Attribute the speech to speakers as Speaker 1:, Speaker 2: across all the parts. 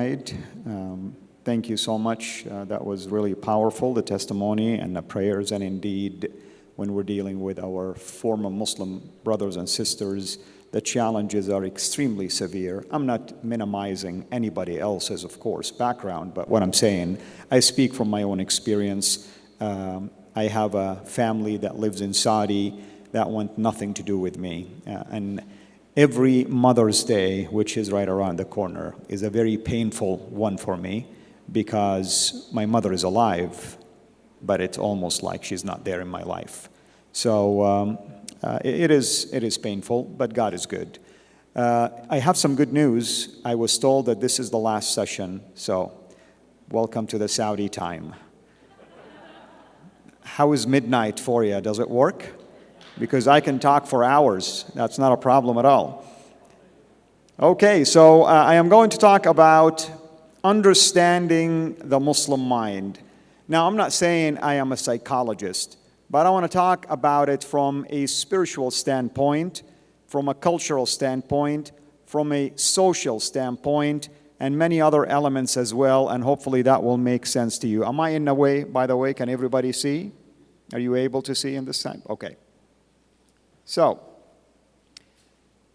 Speaker 1: tonight. Thank you so much. That was really powerful, the testimony and the prayers, and indeed, when we're dealing with our former Muslim brothers and sisters, the challenges are extremely severe. I'm not minimizing anybody else's, of course, background, but what I'm saying, I speak from my own experience. I have a family that lives in Saudi that want nothing to do with me. And every Mother's Day, which is right around the corner, is a very painful one for me because my mother is alive, but it's almost like she's not there in my life. So it is painful, but God is good. I have some good news. I was told that this is the last session, so welcome to the Saudi time. How is midnight for you? Does it work? Because I can talk for hours. That's not a problem at all. Okay, so I am going to talk about understanding the Muslim mind. Now, I'm not saying I am a psychologist, but I want to talk about it from a spiritual standpoint, from a cultural standpoint, from a social standpoint, and many other elements as well, and hopefully that will make sense to you. Am I in the way, by the way? Can everybody see? Are you able to see in this time? Okay. So,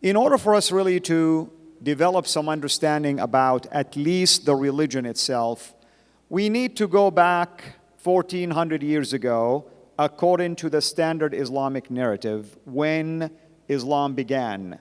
Speaker 1: in order for us really to develop some understanding about at least the religion itself, we need to go back 1400 years ago, according to the standard Islamic narrative, when Islam began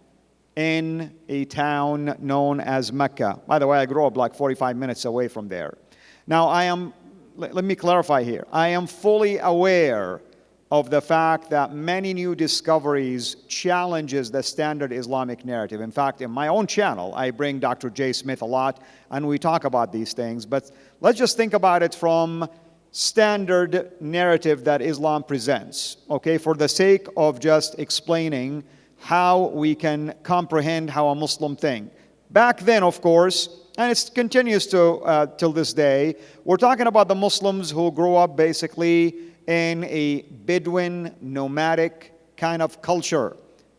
Speaker 1: in a town known as Mecca. By the way, I grew up like 45 minutes away from there. Now, let me clarify here. I am fully aware of the fact that many new discoveries challenges the standard Islamic narrative. In fact, in my own channel, I bring Dr. J. Smith a lot, and we talk about these things. But let's just think about it from standard narrative that Islam presents, okay, for the sake of just explaining how we can comprehend how a Muslim thinks. Back then, of course, and it continues to till this day, we're talking about the Muslims who grew up basically in a Bedouin, nomadic kind of culture.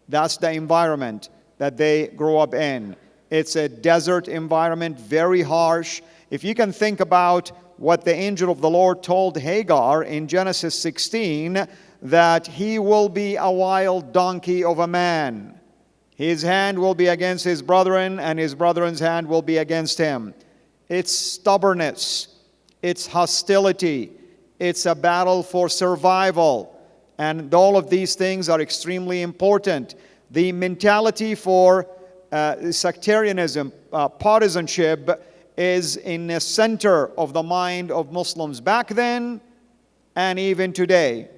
Speaker 1: That's the environment that they grew up in. It's a desert environment, very harsh. If you can think about what the angel of the Lord told Hagar in Genesis 16, that he will be a wild donkey of a man. His hand will be against his brethren, and his brethren's hand will be against him. It's stubbornness. It's hostility. It's a battle for survival. And all of these things are extremely important. The mentality for sectarianism, partisanship, is in the center of the mind of Muslims back then and even today.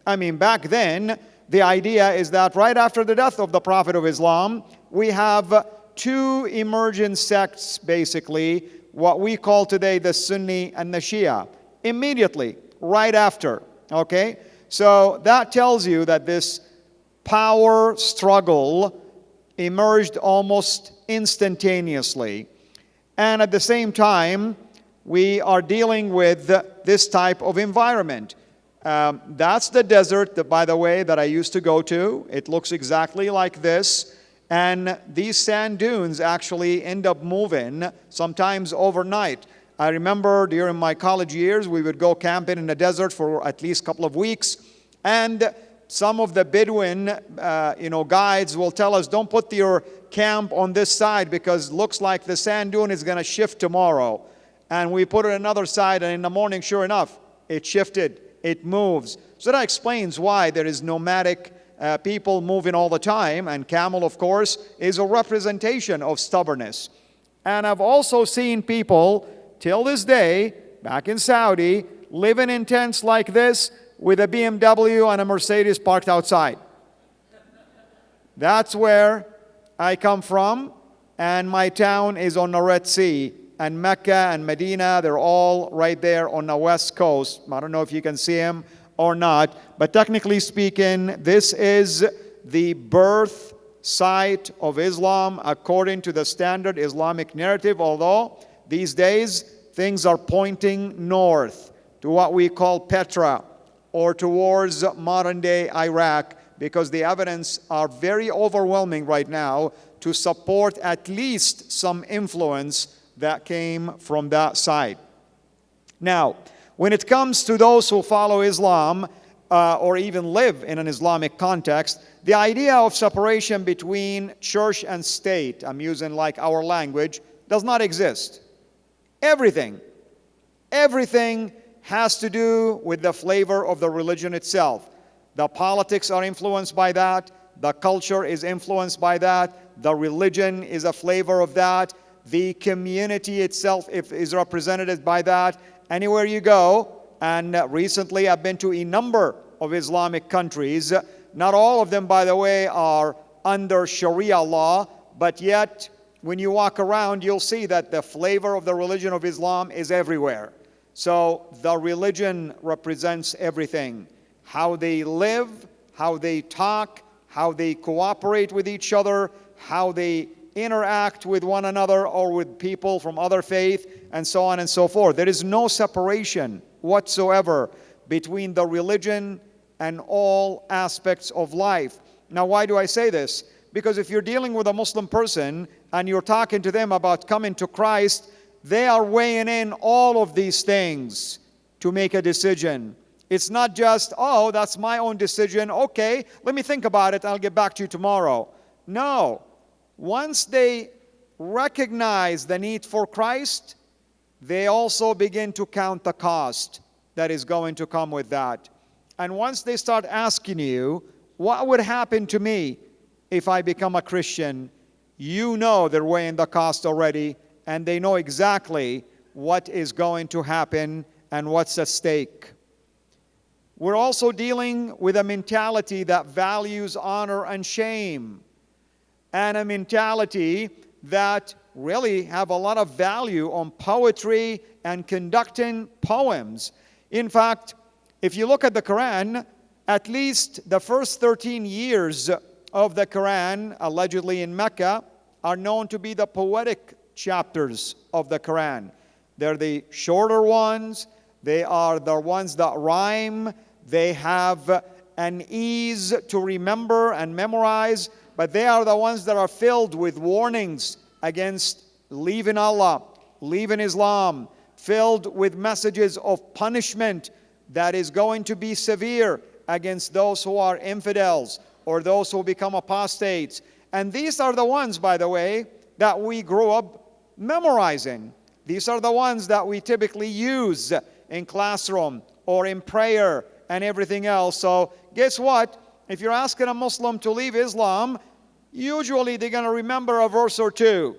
Speaker 1: I mean, back then, the idea is that right after the death of the Prophet of Islam, we have two emergent sects, basically, what we call today the Sunni and the Shia. Immediately, right after, okay? So that tells you that this power struggle emerged almost instantaneously. And at the same time, we are dealing with this type of environment. That's the desert, that, by the way, that I used to go to. It looks exactly like this. And these sand dunes actually end up moving sometimes overnight. I remember during my college years, we would go camping in the desert for at least a couple of weeks. And some of the Bedouin guides will tell us, don't put your camp on this side because looks like the sand dune is going to shift tomorrow. And we put it on another side, and in the morning, sure enough, it shifted. It moves. So that explains why there is nomadic people moving all the time. And camel, of course, is a representation of stubbornness. And I've also seen people, till this day, back in Saudi, living in tents like this with a BMW and a Mercedes parked outside. That's where I come from. And my town is on the Red Sea. And Mecca and Medina, they're all right there on the west coast. I don't know if you can see them or not, but technically speaking, this is the birth site of Islam according to the standard Islamic narrative, although these days things are pointing north to what we call Petra or towards modern-day Iraq, because the evidence are very overwhelming right now to support at least some influence that came from that side. Now, when it comes to those who follow Islam or even live in an Islamic context, the idea of separation between church and state, I'm using like our language, does not exist. Everything has to do with the flavor of the religion itself. The politics are influenced by that. The culture is influenced by that. The religion is a flavor of that. The community itself is represented by that. Anywhere you go, and recently I've been to a number of Islamic countries. Not all of them, by the way, are under Sharia law, but yet when you walk around, you'll see that the flavor of the religion of Islam is everywhere. So the religion represents everything. How they live, how they talk, how they cooperate with each other, how they interact with one another or with people from other faith, and so on and so forth. There is no separation whatsoever between the religion and all aspects of life. Now, why do I say this? Because if you're dealing with a Muslim person and you're talking to them about coming to Christ, they are weighing in all of these things to make a decision. It's not just, oh, that's my own decision. Okay, let me think about it. I'll get back to you tomorrow. No. Once they recognize the need for Christ, they also begin to count the cost that is going to come with that. And once they start asking you, what would happen to me if I become a Christian? You know they're weighing the cost already, and they know exactly what is going to happen and what's at stake. We're also dealing with a mentality that values honor and shame, and a mentality that really have a lot of value on poetry and conducting poems. In fact, if you look at the Quran, at least the first 13 years of the Quran, allegedly in Mecca, are known to be the poetic chapters of the Quran. They're the shorter ones. They are the ones that rhyme. They have an ease to remember and memorize, but they are the ones that are filled with warnings against leaving Allah, leaving Islam, filled with messages of punishment that is going to be severe against those who are infidels or those who become apostates. And these are the ones, by the way, that we grew up memorizing. These are the ones that we typically use in classroom or in prayer and everything else. So guess what? If you're asking a Muslim to leave Islam, usually they're going to remember a verse or two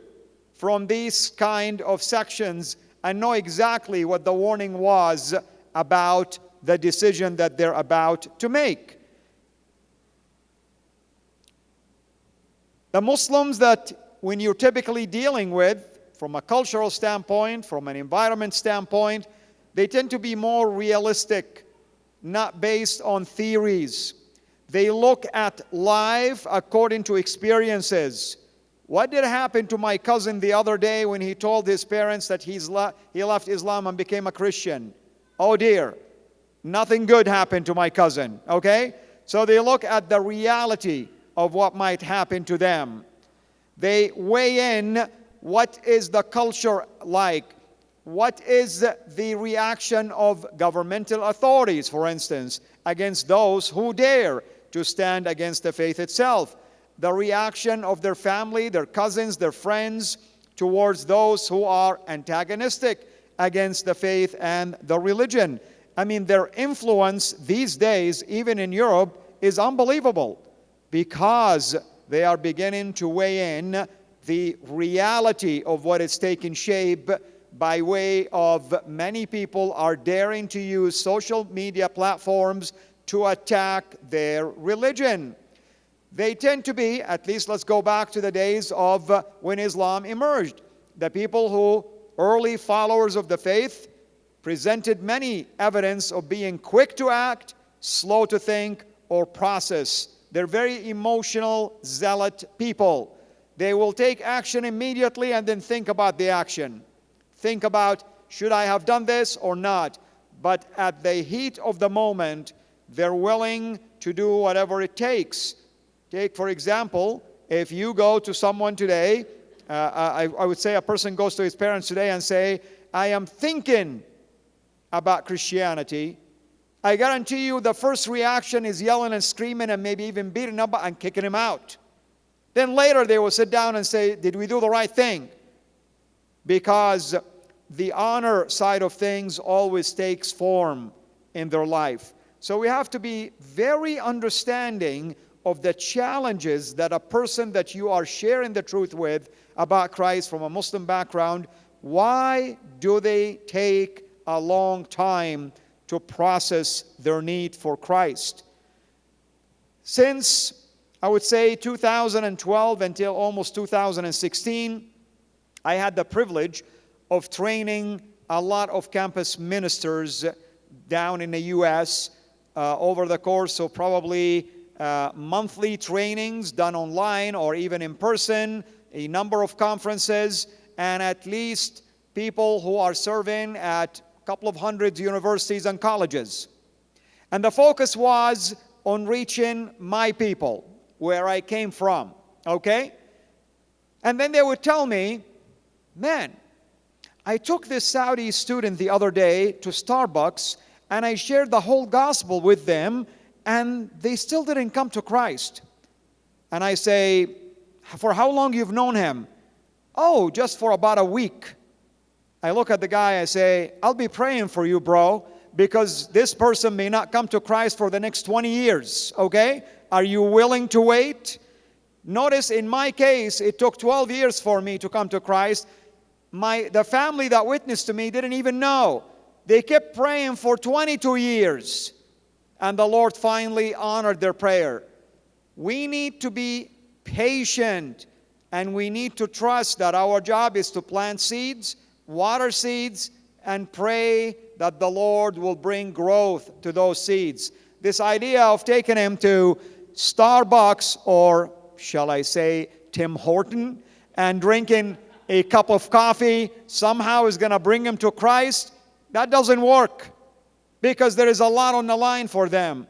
Speaker 1: from these kind of sections and know exactly what the warning was about the decision that they're about to make. The Muslims that when you're typically dealing with, from a cultural standpoint, from an environment standpoint, they tend to be more realistic, not based on theories. They look at life according to experiences. What did happen to my cousin the other day when he told his parents that he left Islam and became a Christian? Oh dear, nothing good happened to my cousin, okay? So they look at the reality of what might happen to them. They weigh in what is the culture like, what is the reaction of governmental authorities, for instance, against those who dare to stand against the faith itself, the reaction of their family, their cousins, their friends towards those who are antagonistic against the faith and the religion. I mean, their influence these days, even in Europe, is unbelievable because they are beginning to weigh in the reality of what is taking shape by way of many people are daring to use social media platforms to attack their religion. They tend to be, at least let's go back to the days of when Islam emerged. The people who, early followers of the faith, presented many evidence of being quick to act, slow to think, or process. They're very emotional, zealot people. They will take action immediately and then think about the action. Think about, should I have done this or not? But at the heat of the moment, they're willing to do whatever it takes. Take, for example, if you go to someone today I would say a person goes to his parents today and say, I am thinking about Christianity, I guarantee you the first reaction is yelling and screaming and maybe even beating him up and kicking him out. Then later they will sit down and say, did we do the right thing? Because the honor side of things always takes form in their life. So we have to be very understanding of the challenges that a person that you are sharing the truth with about Christ from a Muslim background, why do they take a long time to process their need for Christ? Since, I would say, 2012 until almost 2016, I had the privilege of training a lot of campus ministers down in the U.S. Over the course of probably monthly trainings done online or even in person, a number of conferences, and at least people who are serving at a couple of hundred universities and colleges. And the focus was on reaching my people, where I came from, okay? And then they would tell me, man, I took this Saudi student the other day to Starbucks and I shared the whole gospel with them and they still didn't come to Christ. And I say, for how long you've known him? Oh, just for about a week. I look at the guy, I say, I'll be praying for you, bro, because this person may not come to Christ for the next 20 years, okay? Are you willing to wait? Notice in my case, it took 12 years for me to come to Christ. The family that witnessed to me didn't even know. They kept praying for 22 years. And the Lord finally honored their prayer. We need to be patient. And we need to trust that our job is to plant seeds, water seeds, and pray that the Lord will bring growth to those seeds. This idea of taking him to Starbucks, or shall I say Tim Horton, and drinking a cup of coffee somehow is going to bring him to Christ, that doesn't work, because there is a lot on the line for them.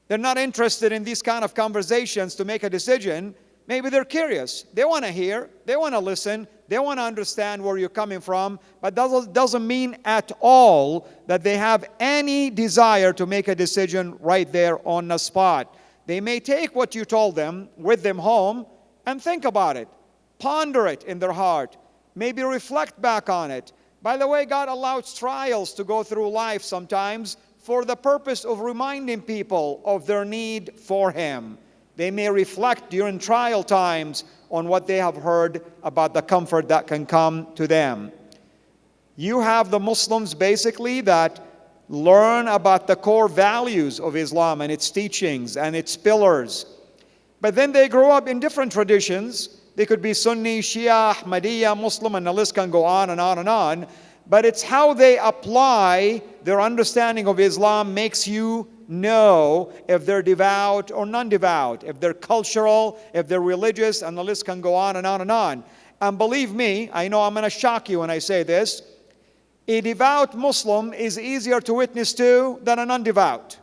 Speaker 1: They're not interested in these kind of conversations to make a decision. Maybe they're curious. They want to hear. They want to listen. They want to understand where you're coming from. But that doesn't mean at all that they have any desire to make a decision right there on the spot. They may take what you told them with them home and think about it. Ponder it in their heart. Maybe reflect back on it. By the way, God allows trials to go through life sometimes for the purpose of reminding people of their need for Him. They may reflect during trial times on what they have heard about the comfort that can come to them. You have the Muslims basically that learn about the core values of Islam and its teachings and its pillars. But then they grow up in different traditions. They could be Sunni, Shia, Ahmadiyya, Muslim, and the list can go on and on and on. But it's how they apply their understanding of Islam makes you know if they're devout or non-devout, if they're cultural, if they're religious, and the list can go on and on and on. And believe me, I know I'm going to shock you when I say this, a devout Muslim is easier to witness to than a non-devout.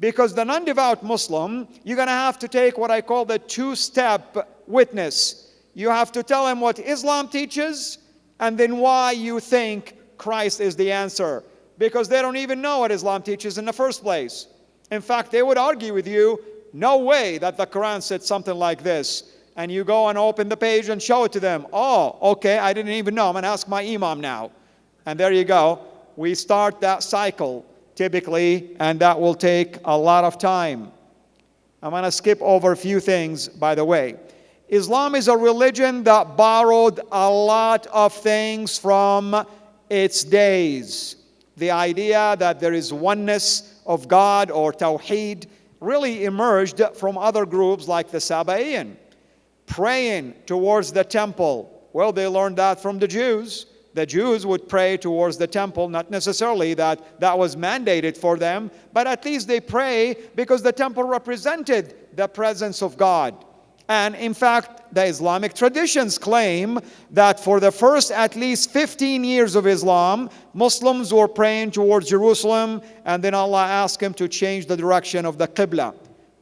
Speaker 1: Because the non-devout Muslim, you're going to have to take what I call the two-step witness. You have to tell him what Islam teaches and then why you think Christ is the answer. Because they don't even know what Islam teaches in the first place. In fact, they would argue with you, no way that the Quran said something like this. And you go and open the page and show it to them. Oh, okay, I didn't even know. I'm going to ask my imam now. And there you go. We start that cycle typically, and that will take a lot of time. I'm going to skip over a few things, by the way. Islam is a religion that borrowed a lot of things from its days. The idea that there is oneness of God or Tawheed really emerged from other groups like the Sabaean. Praying towards the temple. Well, they learned that from the Jews. The Jews would pray towards the temple, not necessarily that was mandated for them, but at least they pray because the temple represented the presence of God. And in fact, the Islamic traditions claim that for the first at least 15 years of Islam, Muslims were praying towards Jerusalem, and then Allah asked him to change the direction of the Qibla.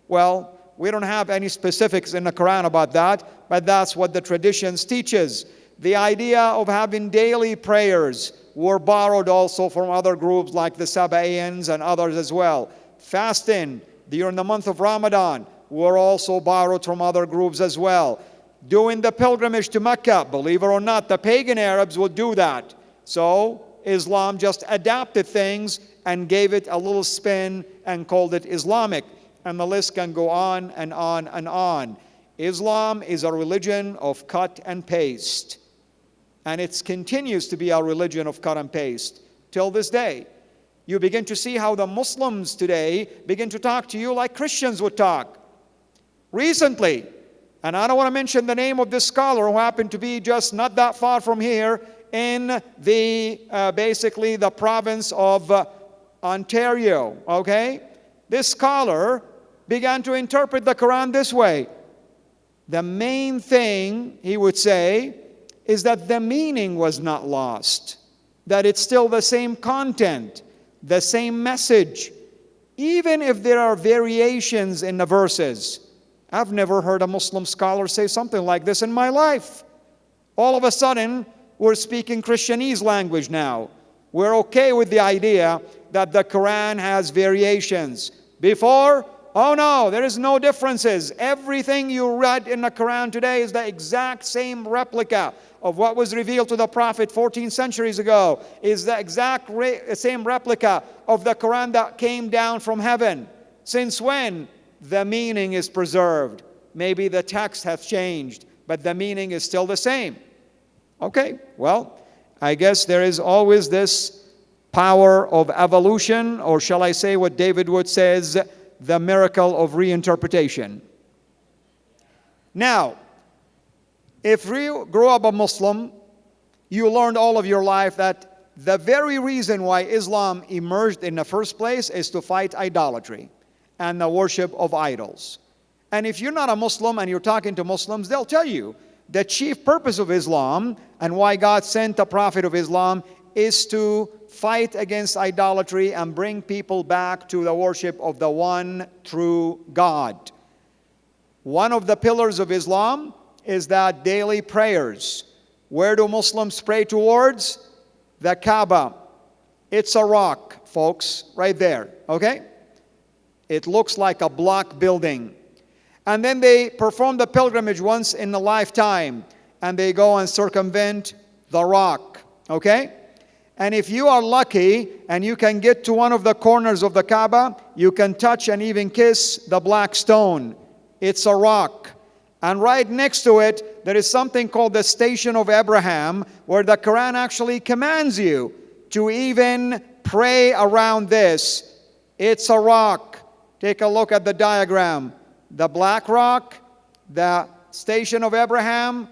Speaker 1: Well, we don't have any specifics in the Quran about that, but that's what the traditions teaches. The idea of having daily prayers were borrowed also from other groups like the Sabaeans and others as well. Fasting during the month of Ramadan were also borrowed from other groups as well. Doing the pilgrimage to Mecca, believe it or not, the pagan Arabs would do that. So Islam just adapted things and gave it a little spin and called it Islamic. And the list can go on and on and on. Islam is a religion of cut and paste. And it continues to be a religion of cut and paste till this day. You begin to see how the Muslims today begin to talk to you like Christians would talk. Recently, and I don't want to mention the name of this scholar who happened to be just not that far from here in the basically the province of Ontario, okay? This scholar began to interpret the Quran this way. The main thing, he would say, is that the meaning was not lost, that it's still the same content, the same message, even if there are variations in the verses. I've never heard a Muslim scholar say something like this in my life. All of a sudden, we're speaking Christianese language now. We're okay with the idea that the Quran has variations. Before, oh no, there is no differences. Everything you read in the Quran today is the exact same replica of what was revealed to the Prophet 14 centuries ago, is the exact same replica of the Quran that came down from heaven. Since when? The meaning is preserved. Maybe the text has changed, but the meaning is still the same. Okay, well, I guess there is always this power of evolution, or shall I say what David Wood says, the miracle of reinterpretation. Now, if you grew up a Muslim, you learned all of your life that the very reason why Islam emerged in the first place is to fight idolatry and the worship of idols. And if you're not a Muslim and you're talking to Muslims, they'll tell you the chief purpose of Islam and why God sent the Prophet of Islam is to fight against idolatry and bring people back to the worship of the one true God. One of the pillars of Islam is that daily prayers. Where do Muslims pray towards? The Kaaba. It's a rock, folks, right there, okay? It looks like a block building. And then they perform the pilgrimage once in a lifetime, and they go and circumvent the rock, okay? And if you are lucky and you can get to one of the corners of the Kaaba, you can touch and even kiss the black stone. It's a rock. And right next to it, there is something called the Station of Abraham, where the Quran actually commands you to even pray around this. It's a rock. Take a look at the diagram. The black rock, the Station of Abraham,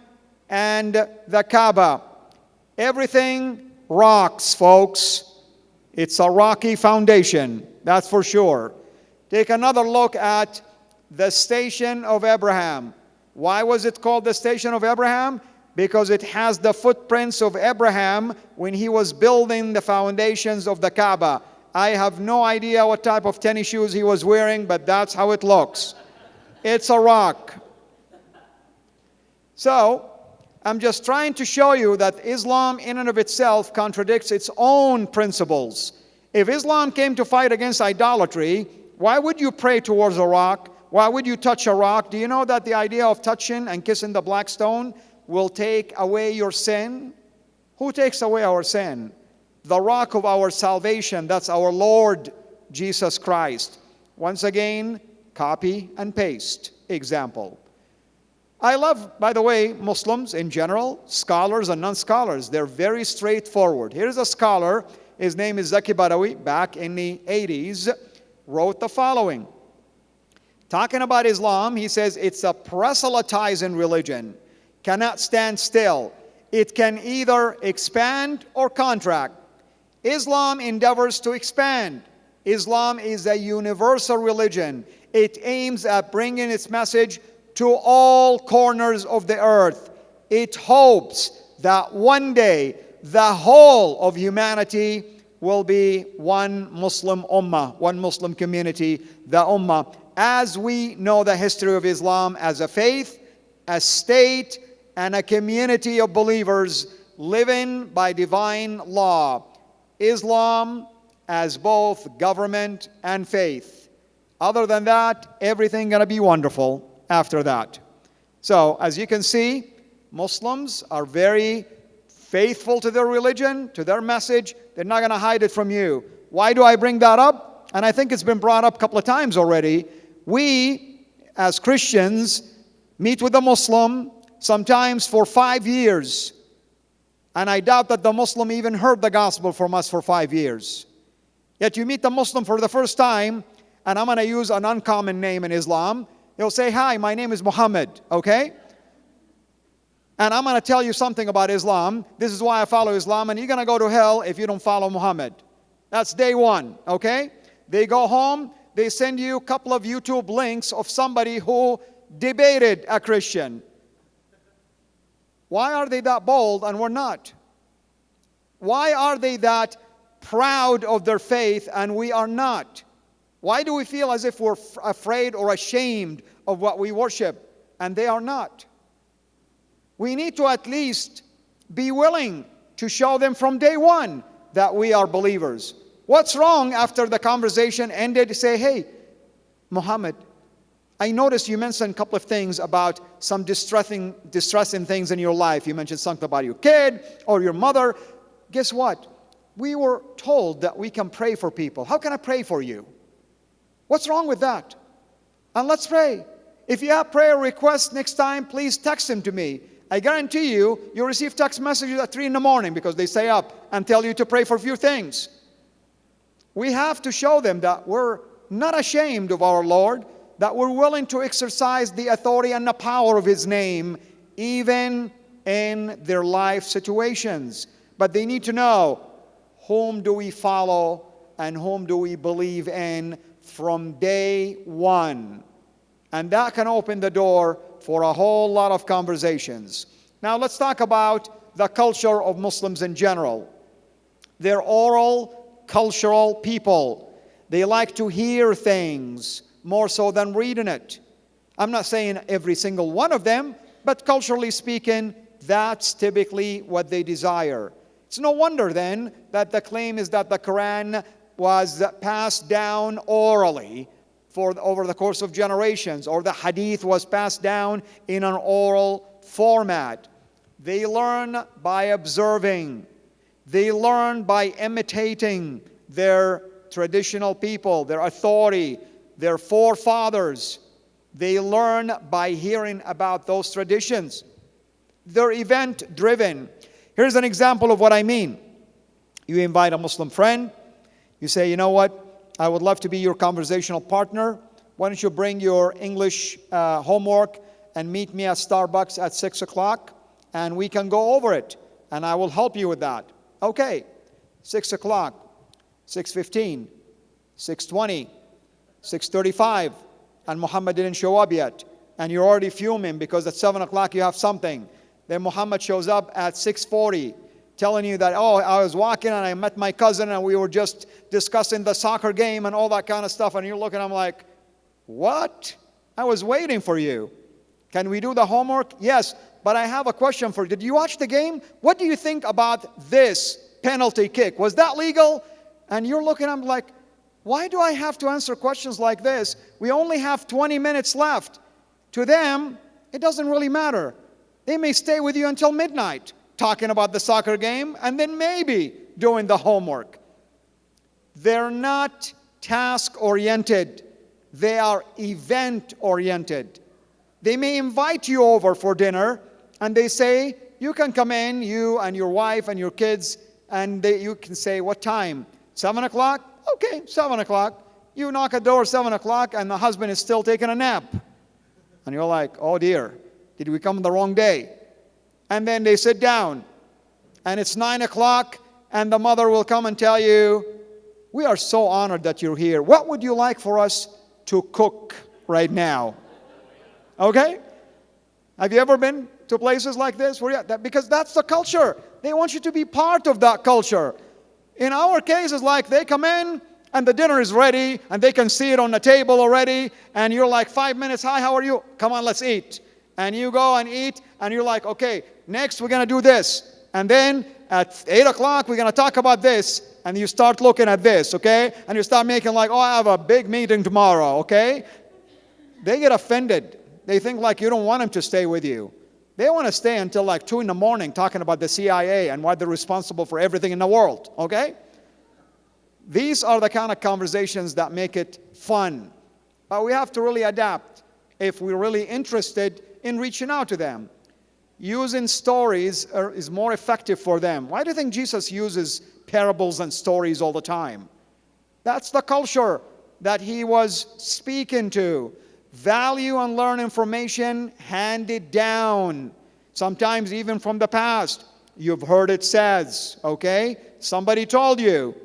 Speaker 1: and the Kaaba. Everything rocks, folks. It's a rocky foundation, that's for sure. Take another look at the Station of Abraham. Why was it called the Station of Abraham? Because it has the footprints of Abraham when he was building the foundations of the Kaaba. I have no idea what type of tennis shoes he was wearing, but that's how it looks. It's a rock. So, I'm just trying to show you that Islam in and of itself contradicts its own principles. If Islam came to fight against idolatry, why would you pray towards a rock? Why would you touch a rock? Do you know that the idea of touching and kissing the black stone will take away your sin? Who takes away our sin? The rock of our salvation, that's our Lord Jesus Christ. Once again, copy and paste example. I love, by the way, Muslims in general, scholars and non-scholars. They're very straightforward. Here's a scholar, his name is Zaki Badawi, back in the 80s, wrote the following. Talking about Islam, he says, it's a proselytizing religion, cannot stand still. It can either expand or contract. Islam endeavors to expand. Islam is a universal religion. It aims at bringing its message to all corners of the earth. It hopes that one day the whole of humanity will be one Muslim ummah, one Muslim community, the ummah. As we know the history of Islam as a faith, a state and a community of believers living by divine law. Islam as both government and faith. Other than that, everything gonna be wonderful after that. So, as you can see, Muslims are very faithful to their religion, to their message. They're not gonna hide it from you. Why do I bring that up? And I think it's been brought up a couple of times already. We, as Christians, meet with a Muslim sometimes for 5 years. And I doubt that the Muslim even heard the gospel from us for 5 years. Yet you meet the Muslim for the first time, and I'm going to use an uncommon name in Islam. He'll say, "Hi, my name is Muhammad," okay? And I'm going to tell you something about Islam. This is why I follow Islam, and you're going to go to hell if you don't follow Muhammad. That's day one, okay? They go home, they send you a couple of YouTube links of somebody who debated a Christian. Why are they that bold and we're not? Why are they that proud of their faith and we are not? Why do we feel as if we're afraid or ashamed of what we worship and they are not? We need to at least be willing to show them from day one that we are believers. What's wrong after the conversation ended? Say, "Hey, Muhammad, I noticed you mentioned a couple of things about some distressing things in your life. You mentioned something about your kid or your mother. Guess what? We were told that we can pray for people. How can I pray for you? What's wrong with that? And let's pray. If you have prayer requests next time, please text them to me. I guarantee you, you'll receive text messages at 3 in the morning because they stay up and tell you to pray for a few things." We have to show them that we're not ashamed of our Lord, that we're willing to exercise the authority and the power of His name, even in their life situations. But they need to know, whom do we follow and whom do we believe in from day one? And that can open the door for a whole lot of conversations. Now let's talk about the culture of Muslims in general. They're oral, cultural people. They like to hear things more so than reading it. I'm not saying every single one of them, but culturally speaking, that's typically what they desire. It's no wonder then that the claim is that the Quran was passed down orally over the course of generations, or the Hadith was passed down in an oral format. They learn by observing. They learn by imitating their traditional people, their authority, their forefathers. They learn by hearing about those traditions. They're event-driven. Here's an example of what I mean. You invite a Muslim friend. You say, "You know what? I would love to be your conversational partner. Why don't you bring your English homework and meet me at Starbucks at 6 o'clock, and we can go over it, and I will help you with that." Okay, 6 o'clock, 6:15, 6:20, 6:35, and Muhammad didn't show up yet, and you're already fuming because at 7 o'clock you have something. Then Muhammad shows up at 6:40, telling you that, "Oh, I was walking and I met my cousin and we were just discussing the soccer game and all that kind of stuff," and you're looking at him like, "What? I was waiting for you. Can we do the homework?" "Yes, but I have a question for you. Did you watch the game? What do you think about this penalty kick? Was that legal?" And you're looking at him like, "Why do I have to answer questions like this? We only have 20 minutes left." To them, it doesn't really matter. They may stay with you until midnight talking about the soccer game and then maybe doing the homework. They're not task-oriented. They are event-oriented. They may invite you over for dinner and they say, "You can come in, you and your wife and your kids," and you can say, "What time? 7 o'clock? Okay, 7 o'clock. You knock at the door 7 o'clock and the husband is still taking a nap. And you're like, "Oh dear, did we come the wrong day?" And then they sit down and it's 9 o'clock and the mother will come and tell you, "We are so honored that you're here. What would you like for us to cook right now?" Okay? Have you ever been to places like this? Because that's the culture. They want you to be part of that culture. In our case, it's like they come in and the dinner is ready and they can see it on the table already, and you're like 5 minutes, "Hi, how are you? Come on, let's eat." And you go and eat, and you're like, okay, next we're going to do this. And then at 8 o'clock, we're going to talk about this. And you start looking at this, okay? And you start making like, oh, I have a big meeting tomorrow, okay? They get offended. They think like you don't want them to stay with you. They want to stay until like 2 in the morning talking about the CIA and why they're responsible for everything in the world, okay? These are the kind of conversations that make it fun. But we have to really adapt if we're really interested in reaching out to them. Using stories is more effective for them. Why do you think Jesus uses parables and stories all the time? That's the culture that he was speaking to. Value and learn information handed down, sometimes even from the past. You've heard it says, okay? Somebody told you,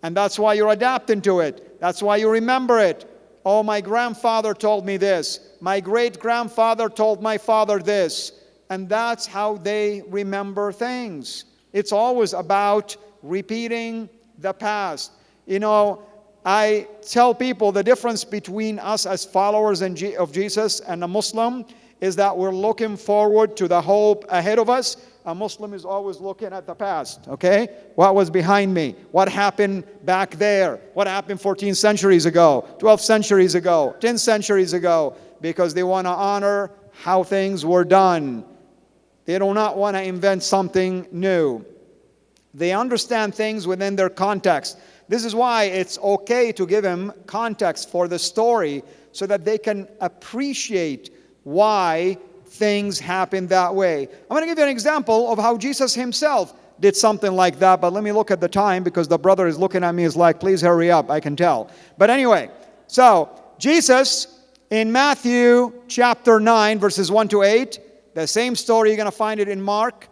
Speaker 1: and that's why you're adapting to it. That's why you remember it. Oh, my grandfather told me this. My great-grandfather told my father this. And that's how they remember things. It's always about repeating the past. You know, I tell people the difference between us as followers of Jesus and a Muslim is that we're looking forward to the hope ahead of us. A Muslim is always looking at the past, okay? What was behind me? What happened back there? What happened 14 centuries ago, 12 centuries ago, 10 centuries ago? Because they want to honor how things were done. They do not want to invent something new. They understand things within their context. This is why it's okay to give them context for the story so that they can appreciate why things happen that way. I'm going to give you an example of how Jesus himself did something like that, but let me look at the time because the brother is looking at me is like, please hurry up, I can tell. But anyway, so Jesus in Matthew chapter 9 verses 1 to 8, the same story, you're going to find it in Mark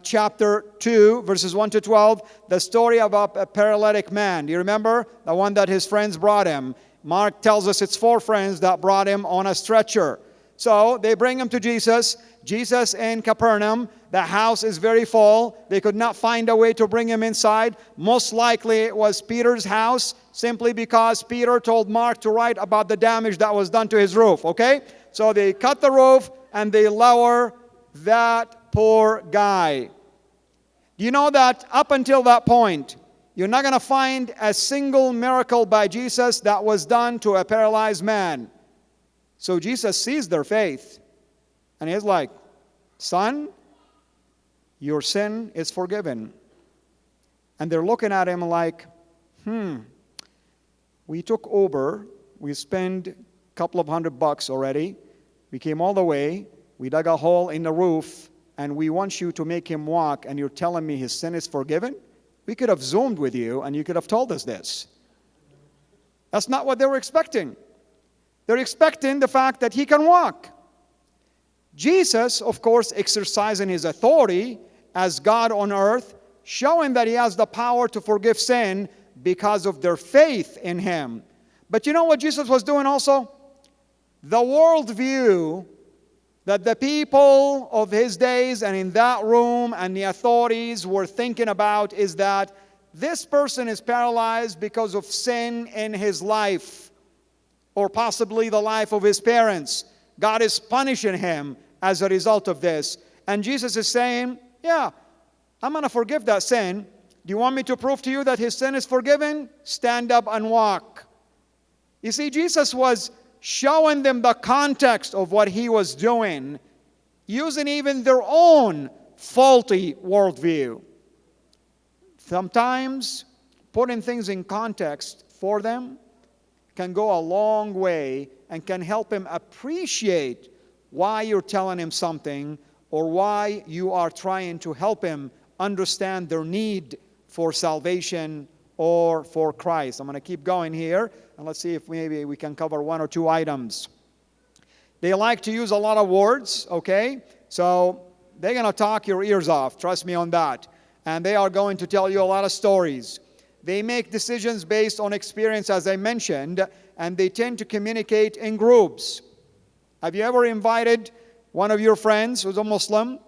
Speaker 1: chapter 2, verses 1 to 12, the story about a paralytic man. Do you remember? The one that his friends brought him. Mark tells us it's 4 friends that brought him on a stretcher. So they bring him to Jesus. Jesus in Capernaum. The house is very full. They could not find a way to bring him inside. Most likely it was Peter's house, simply because Peter told Mark to write about the damage that was done to his roof. Okay? So they cut the roof and they lower that poor guy. Do you know that up until that point, you're not going to find a single miracle by Jesus that was done to a paralyzed man. So Jesus sees their faith. And he's like, son, your sin is forgiven. And they're looking at him like, we took Uber. We spent a couple of $100 already. We came all the way. We dug a hole in the roof. And we want you to make him walk, and you're telling me his sin is forgiven? We could have Zoomed with you, and you could have told us this. That's not what they were expecting. They're expecting the fact that he can walk. Jesus, of course, exercising his authority as God on earth, showing that he has the power to forgive sin because of their faith in him. But you know what Jesus was doing also? The worldview that the people of his days and in that room and the authorities were thinking about is that this person is paralyzed because of sin in his life, or possibly the life of his parents. God is punishing him as a result of this. And Jesus is saying, yeah, I'm going to forgive that sin. Do you want me to prove to you that his sin is forgiven? Stand up and walk. You see, Jesus was showing them the context of what he was doing, using even their own faulty worldview. Sometimes putting things in context for them can go a long way and can help him appreciate why you're telling him something or why you are trying to help him understand their need for salvation or for Christ. I'm going to keep going here, and let's see if maybe we can cover 1 or 2 items. They like to use a lot of words, okay? So they're going to talk your ears off, trust me on that. And they are going to tell you a lot of stories. They make decisions based on experience, as I mentioned, and they tend to communicate in groups. Have you ever invited one of your friends who's a Muslim,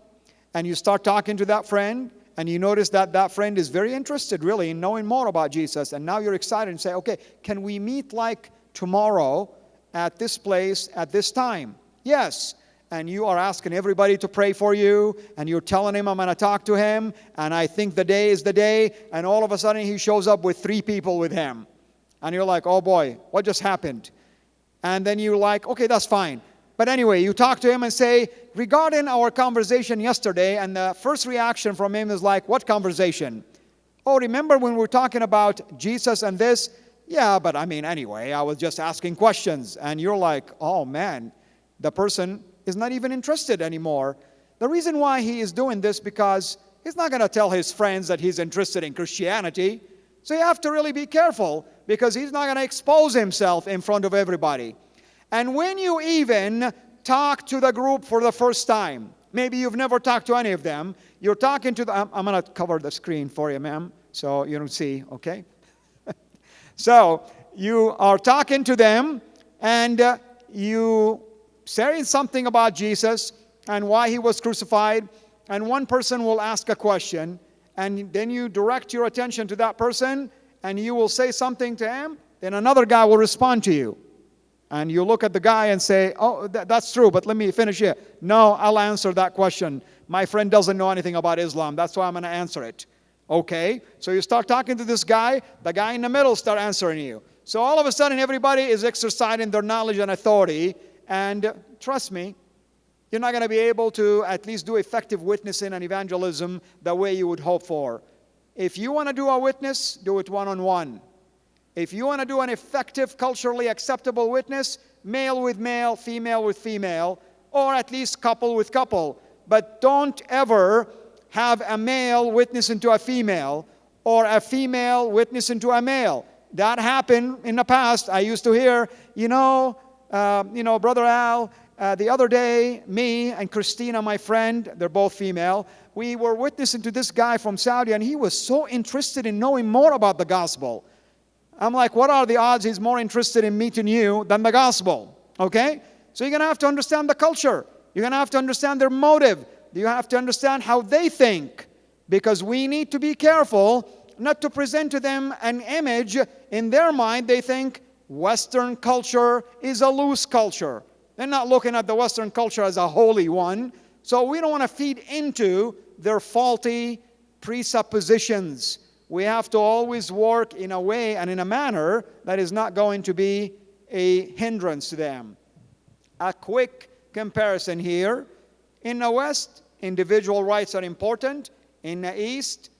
Speaker 1: and you start talking to that friend, and you notice that that friend is very interested really in knowing more about Jesus, and now you're excited and say, okay, can we meet like tomorrow at this place at this time? Yes. and you are asking everybody to pray for you, and you're telling him, I'm going to talk to him, and I think the day is the day, and all of a sudden he shows up with 3 people with him. And you're like, oh boy, what just happened? And then you're like, okay, that's fine. But anyway, you talk to him and say, regarding our conversation yesterday, and the first reaction from him is like, what conversation? Oh, remember when we were talking about Jesus and this? Yeah, but I mean, anyway, I was just asking questions. And you're like, oh man, the person is not even interested anymore. The reason why he is doing this, because he's not going to tell his friends that he's interested in Christianity. So you have to really be careful, because he's not going to expose himself in front of everybody. And when you even talk to the group for the first time, maybe you've never talked to any of them, you're talking to them. I'm going to cover the screen for you, ma'am, so you don't see, okay? So you are talking to them, and you saying something about Jesus and why he was crucified, and one person will ask a question, and then you direct your attention to that person, and you will say something to him, then another guy will respond to you. And you look at the guy and say, oh, that's true, but let me finish here. No, I'll answer that question. My friend doesn't know anything about Islam. That's why I'm going to answer it. Okay? So you start talking to this guy. The guy in the middle start answering you. So all of a sudden, everybody is exercising their knowledge and authority. And trust me, you're not going to be able to at least do effective witnessing and evangelism the way you would hope for. If you want to do a witness, do it one-on-one. If you want to do an effective, culturally acceptable witness, male with male, female with female, or at least couple with couple. But don't ever have a male witness into a female, or a female witness into a male. That happened in the past. I used to hear, Brother Al, the other day, me and Christina, my friend, they're both female, we were witnessing to this guy from Saudi, and he was so interested in knowing more about the gospel. I'm like, what are the odds he's more interested in meeting you than the gospel? Okay? So you're going to have to understand the culture. You're going to have to understand their motive. You have to understand how they think. Because we need to be careful not to present to them an image. In their mind, they think Western culture is a loose culture. They're not looking at the Western culture as a holy one. So we don't want to feed into their faulty presuppositions. We have to always work in a way and in a manner that is not going to be a hindrance to them. A quick comparison here. In the West, individual rights are important. In the East,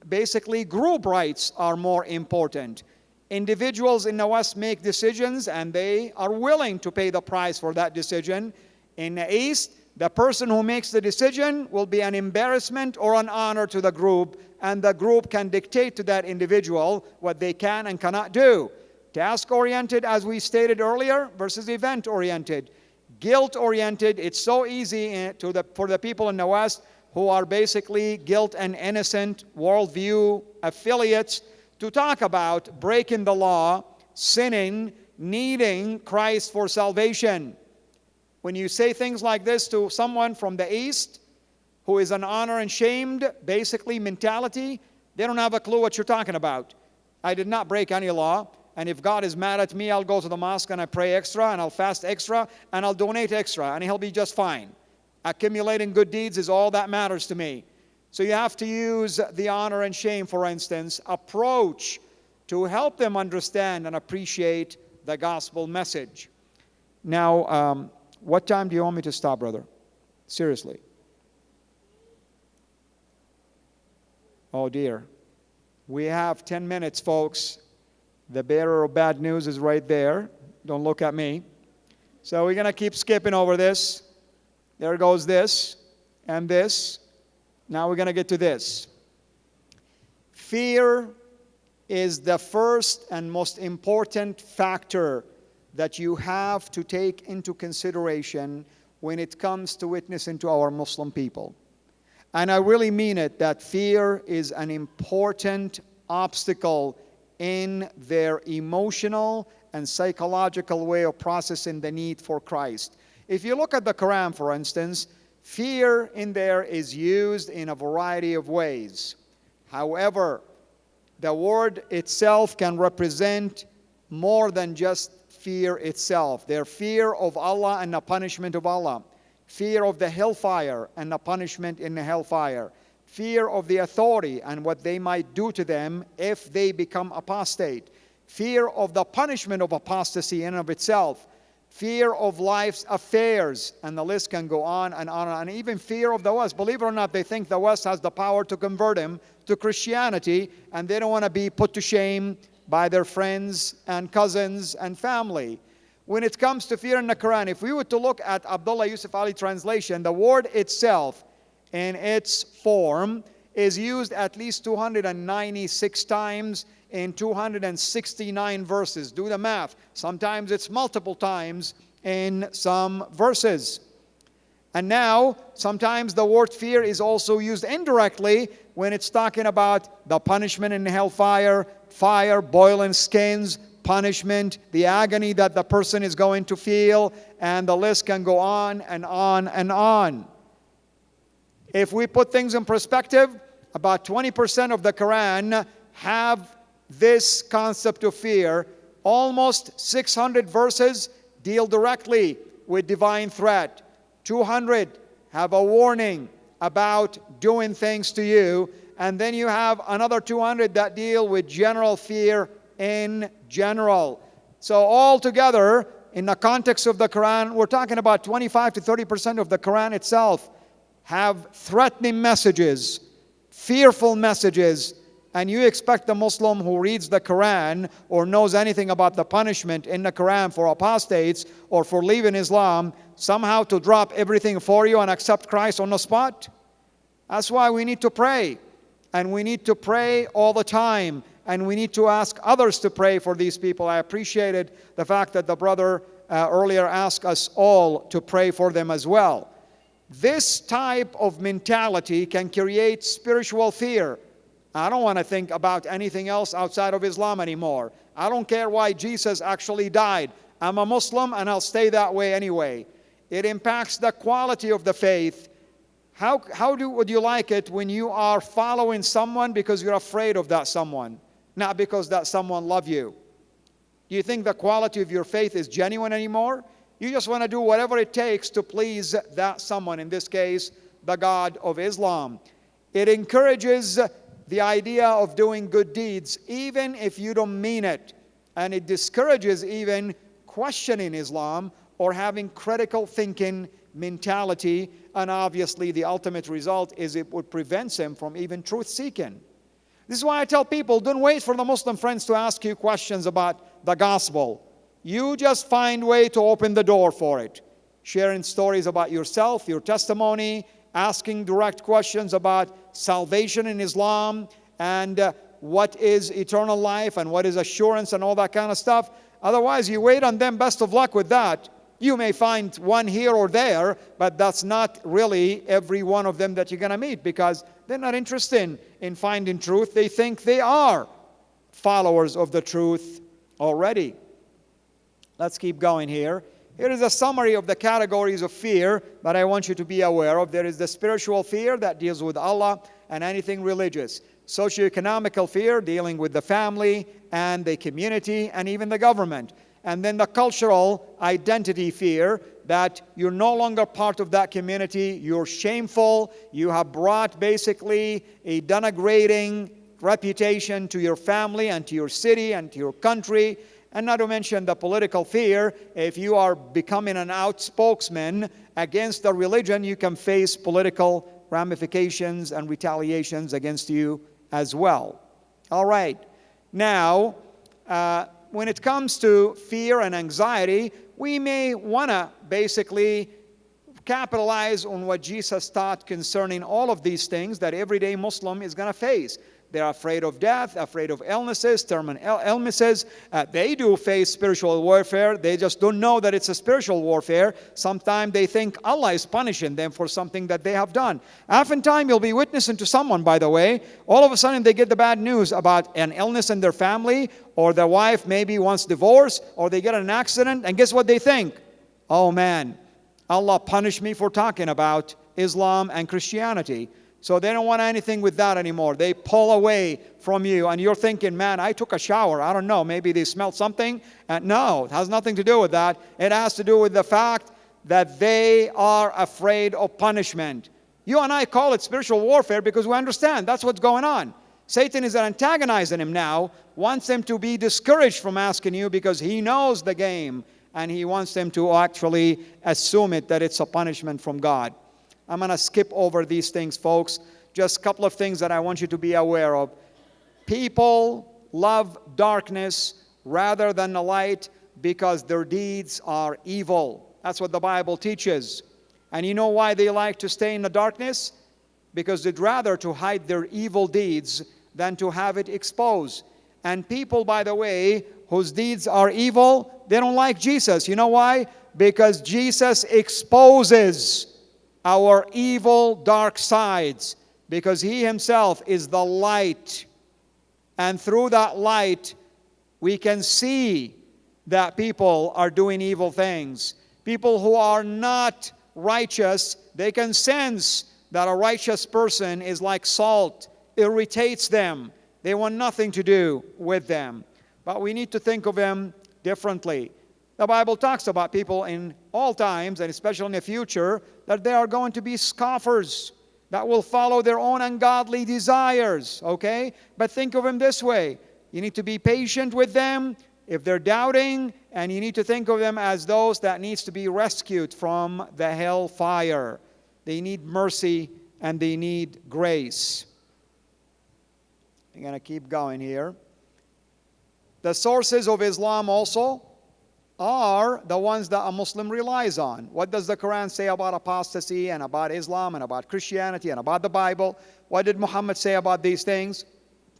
Speaker 1: basically group rights are more important. Individuals in the West make decisions, and they are willing to pay the price for that decision. In the East, the person who makes the decision will be an embarrassment or an honor to the group, and the group can dictate to that individual what they can and cannot do. Task-oriented, as we stated earlier, versus event-oriented. Guilt-oriented, it's so easy for the people in the West who are basically guilt and innocent worldview affiliates to talk about breaking the law, sinning, needing Christ for salvation. When you say things like this to someone from the East, who is an honor and shamed, basically, mentality, they don't have a clue what you're talking about. I did not break any law, and if God is mad at me, I'll go to the mosque and I pray extra, and I'll fast extra, and I'll donate extra, and he'll be just fine. Accumulating good deeds is all that matters to me. So you have to use the honor and shame, for instance, approach to help them understand and appreciate the gospel message. Now, what time do you want me to stop, brother? Seriously. Oh dear. We have 10 minutes, folks. The bearer of bad news is right there. Don't look at me. So we're going to keep skipping over this. There goes this and this. Now we're going to get to this. Fear is the first and most important factor that you have to take into consideration when it comes to witnessing to our Muslim people. And I really mean it, that fear is an important obstacle in their emotional and psychological way of processing the need for Christ. If you look at the Quran, for instance, fear in there is used in a variety of ways. However, the word itself can represent more than just fear itself. Their fear of Allah and the punishment of Allah. fear of the hellfire and the punishment in the hellfire, fear of the authority and what they might do to them if they become apostate, fear of the punishment of apostasy in and of itself, fear of life's affairs, and the list can go on and on, and even fear of the West. Believe it or not, they think the West has the power to convert them to Christianity, and they don't want to be put to shame by their friends and cousins and family. When it comes to fear in the Quran, if we were to look at Abdullah Yusuf Ali translation, the word itself in its form is used at least 296 times in 269 verses. Do the math. Sometimes it's multiple times in some verses. And now, sometimes the word fear is also used indirectly when it's talking about the punishment in hellfire, fire, boiling skins, punishment, the agony that the person is going to feel, and the list can go on and on and on. If we put things in perspective, about 20% of the Quran have this concept of fear. Almost 600 verses deal directly with divine threat. 200 have a warning about doing things to you. And then you have another 200 that deal with general fear in general. So altogether, in the context of the Quran, we're talking about 25 to 30% of the Quran itself have threatening messages, fearful messages, and you expect the Muslim who reads the Quran or knows anything about the punishment in the Quran for apostates or for leaving Islam somehow to drop everything for you and accept Christ on the spot? That's why we need to pray, and we need to pray all the time, and we need to ask others to pray for these people. I appreciated the fact that the brother earlier asked us all to pray for them as well. This type of mentality can create spiritual fear. I don't want to think about anything else outside of Islam anymore. I don't care why Jesus actually died. I'm a Muslim and I'll stay that way anyway. It impacts the quality of the faith. How would you like it when you are following someone because you're afraid of that someone, not because that someone loves you? Do you think the quality of your faith is genuine anymore? You just want to do whatever it takes to please that someone, in this case, the God of Islam. It encourages the idea of doing good deeds, even if you don't mean it. And it discourages even questioning Islam or having critical thinking mentality. And obviously, the ultimate result is it would prevent him from even truth seeking. This is why I tell people, don't wait for the Muslim friends to ask you questions about the gospel. You just find a way to open the door for it. Sharing stories about yourself, your testimony, asking direct questions about salvation in Islam and what is eternal life and what is assurance and all that kind of stuff. Otherwise, you wait on them. Best of luck with that. You may find one here or there, but that's not really every one of them that you're going to meet, because they're not interested in finding truth. They think they are followers of the truth already. Let's keep going here. Here is a summary of the categories of fear that I want you to be aware of. There is the spiritual fear that deals with Allah and anything religious. Socioeconomical fear, dealing with the family and the community and even the government. And then the cultural identity fear, that you're no longer part of that community, you're shameful, you have brought basically a denigrating reputation to your family and to your city and to your country. And not to mention the political fear. If you are becoming an outspoken against the religion, you can face political ramifications and retaliations against you as well. All right. Now, when it comes to fear and anxiety, we may want to basically capitalize on what Jesus taught concerning all of these things that everyday Muslim is going to face. They're afraid of death, afraid of illnesses, terminal illnesses. They do face spiritual warfare. They just don't know that it's a spiritual warfare. Sometimes they think Allah is punishing them for something that they have done. Oftentimes you'll be witnessing to someone, by the way, all of a sudden they get the bad news about an illness in their family, or their wife maybe wants divorce, or they get in an accident, and guess what they think? Oh man, Allah punished me for talking about Islam and Christianity. So they don't want anything with that anymore. They pull away from you. And you're thinking, man, I took a shower. I don't know. Maybe they smelled something. No, it has nothing to do with that. It has to do with the fact that they are afraid of punishment. You and I call it spiritual warfare because we understand that's what's going on. Satan is antagonizing him now, wants him to be discouraged from asking you because he knows the game, and he wants them to actually assume it that it's a punishment from God. I'm going to skip over these things, folks. Just a couple of things that I want you to be aware of. People love darkness rather than the light because their deeds are evil. That's what the Bible teaches. And you know why they like to stay in the darkness? Because they'd rather to hide their evil deeds than to have it exposed. And people, by the way, whose deeds are evil, they don't like Jesus. You know why? Because Jesus exposes our evil, dark sides. Because He Himself is the light. And through that light, we can see that people are doing evil things. People who are not righteous, they can sense that a righteous person is like salt, irritates them. They want nothing to do with them. But we need to think of them differently. The Bible talks about people in all times, and especially in the future, that they are going to be scoffers, that will follow their own ungodly desires, okay? But think of them this way. You need to be patient with them if they're doubting, and you need to think of them as those that needs to be rescued from the hell fire. They need mercy and they need grace. I'm going to keep going here. The sources of Islam also are the ones that a Muslim relies on. What does the Quran say about apostasy and about Islam and about Christianity and about the Bible? What did Muhammad say about these things?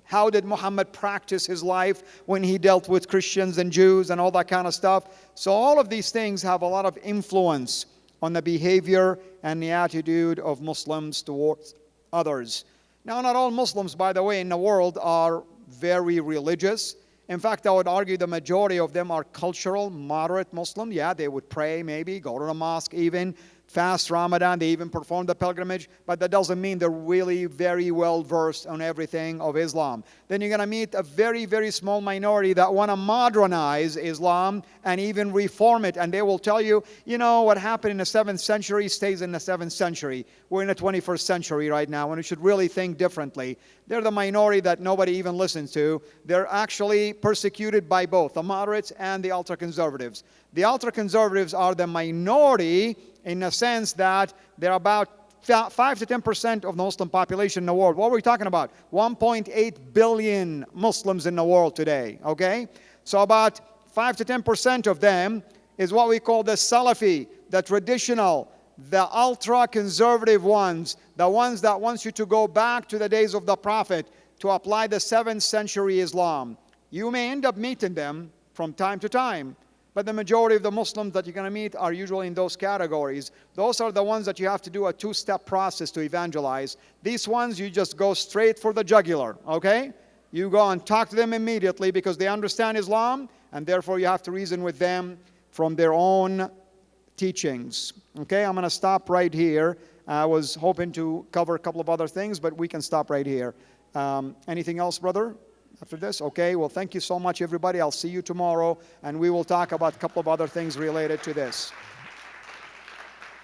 Speaker 1: How did Muhammad practice his life when he dealt with Christians and Jews and all that kind of stuff? So all of these things have a lot of influence on the behavior and the attitude of Muslims towards others. Now, not all Muslims, by the way, in the world are very religious. In fact, I would argue the majority of them are cultural, moderate Muslim. Yeah, they would pray maybe, go to the mosque even, fast Ramadan, they even perform the pilgrimage, but that doesn't mean they're really very well versed on everything of Islam. Then you're going to meet a very, very small minority that want to modernize Islam and even reform it. And they will tell you, you know, what happened in the 7th century stays in the 7th century. We're in the 21st century right now, and we should really think differently. They're the minority that nobody even listens to. They're actually persecuted by both the moderates and the ultra-conservatives. The ultra-conservatives are the minority in the sense that they're about 5 to 10% of the Muslim population in the world. What are we talking about? 1.8 billion Muslims in the world today, okay? So about 5 to 10% of them is what we call the Salafi, the traditional, the ultra-conservative ones, the ones that want you to go back to the days of the Prophet to apply the 7th century Islam. You may end up meeting them from time to time, but the majority of the Muslims that you're going to meet are usually in those categories. Those are the ones that you have to do a 2-step process to evangelize. These ones, you just go straight for the jugular, okay? You go and talk to them immediately because they understand Islam, and therefore you have to reason with them from their own teachings. Okay, I'm going to stop right here. I was hoping to cover a couple of other things, but we can stop right here. Anything else, brother? After this? Okay, well, thank you so much, everybody. I'll see you tomorrow, and we will talk about a couple of other things related to this.